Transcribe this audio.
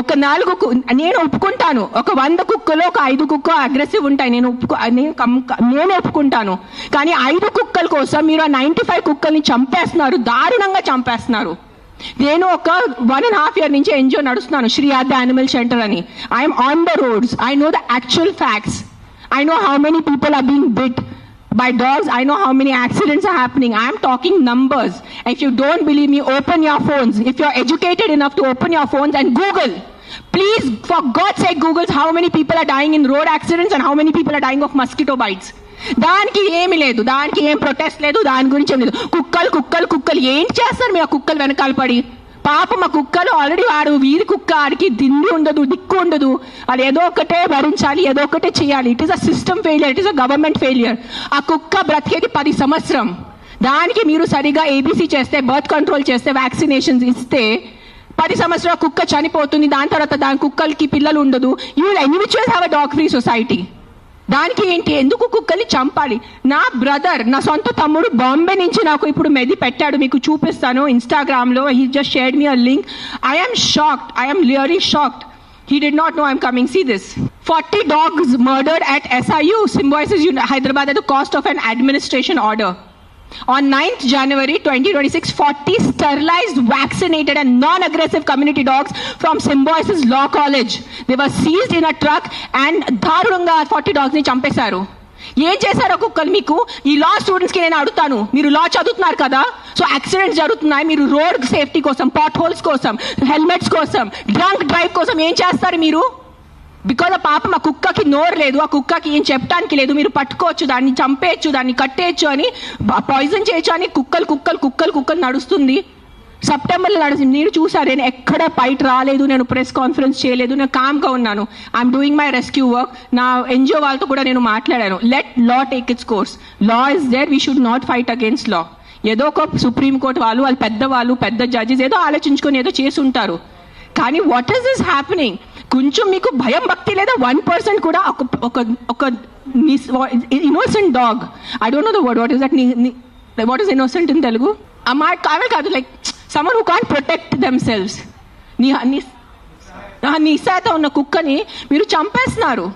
ఒక 4 నేను ఒప్పుకుంటాను, ఒక 100 కుక్కలు ఒక 5 కుక్క అగ్రెసివ్ ఉంటాయి, నేను ఒప్పుకుంటాను. కానీ 5 కుక్కల కోసం మీరు ఆ 95 కుక్కల్ని చంపేస్తున్నారు, దారుణంగా చంపేస్తున్నారు. నేను ఒక 1.5 year నుంచి ఎన్జిఓ నడుస్తున్నాను, శ్రీ ఆద్య యానిమల్ షెల్టర్ అని. I'm on the roads, I know the actual facts, I know how many people are being bit by dogs, I know how many accidents are happening. I am talking numbers. If you don't believe me, open your phones. If you're educated enough to open your phones and Google, please, for God's sake, Google how many people are dying in road accidents and how many people are dying of mosquito bites. దానికి ఏమి లేదు, దానికి ఏం protest లేదు, దాని గురించి ఏం లేదు. కుక్కలు ఏం చేస్తారు మీ ఆ కుక్కలు వెనకాల పడి? పాప మా కుక్కలు ఆల్రెడీ వాడు వీరి కుక్క, ఆడికి దిండి ఉండదు, దిక్కు ఉండదు, అది ఏదో ఒకటే భరించాలి, ఏదో ఒకటే చేయాలి. It is a system failure, it is a government failure. ఆ కుక్క బ్రతికేది 10 సంవత్సరం. దానికి మీరు సరిగా ఏబీసీ చేస్తే, బర్త్ కంట్రోల్ చేస్తే, వ్యాక్సినేషన్స్ ఇస్తే 10 సంవత్సరాల కుక్క చనిపోతుంది. దాని తర్వాత దాని కుక్కలకి పిల్లలు ఉండదు. You will anyways have a dog free society. దానికి ఏంటి, ఎందుకు కుక్కల్ని చంపాలి? నా బ్రదర్, నా సొంత తమ్ముడు బాంబే నుంచి నాకు ఇప్పుడు మెది పెట్టాడు, మీకు చూపిస్తాను ఇన్స్టాగ్రామ్లో. He just shared me a link. I am shocked, I am really shocked. He did not know I'm coming. See this. 40 dogs murdered at SIU, Symbiosis Hyderabad at the cost of an administration order. On 9th January 2026, 40 sterilized, vaccinated and non-aggressive community dogs from Symbiosis Law College. They were seized in a truck and దారుణంగా 40 dogs ని చంపేశారు. ఏం చేశారో కుక్కలు మీకు? ఈ లా students కి నేను అడుగుతాను, మీరు లా చదువుతున్నారు కదా, సో యాక్సిడెంట్స్ జరుగుతున్నాయి, మీరు రోడ్ సేఫ్టీ కోసం, పాట్ హోల్స్ కోసం, హెల్మెట్స్ కోసం, డ్రంక్ డ్రైవ్ కోసం ఏం చేస్తారు మీరు? బికాజ్ ఆ పాపం ఆ కుక్కకి నోరు లేదు, ఆ కుక్కకి ఏం చెప్పడానికి లేదు. మీరు పట్టుకోవచ్చు, దాన్ని చంపేయచ్చు, దాన్ని కట్టేయచ్చు అని, పాయిజన్ చేయొచ్చు అని కుక్కలు నడుస్తుంది. సెప్టెంబర్లో నడుస్తుంది. మీరు చూసారు, నేను ఎక్కడ బయట రాలేదు, నేను ప్రెస్ కాన్ఫరెన్స్ చేయలేదు, నేను కామ్గా ఉన్నాను. I'm doing my rescue work. నా ఎన్జిఓ వాళ్ళతో కూడా నేను మాట్లాడాను. Let law take its course. Law is there, we should not fight against law. ఏదో ఒక సుప్రీంకోర్టు వాళ్ళు పెద్దవాళ్ళు, పెద్ద జడ్జెస్ ఏదో ఆలోచించుకొని ఏదో చేసి ఉంటారు. కానీ వాట్ ఈస్ దిస్ హ్యాపెనింగ్? కొంచెం మీకు భయం భక్తి లేదా? 1% కూడా ఒక innocent dog, I don't know the word, what is innocent in Telugu? కాదు, like someone who can't protect themselves. నిస్సాయిత ఉన్న కుక్కని మీరు చంపేస్తున్నారు.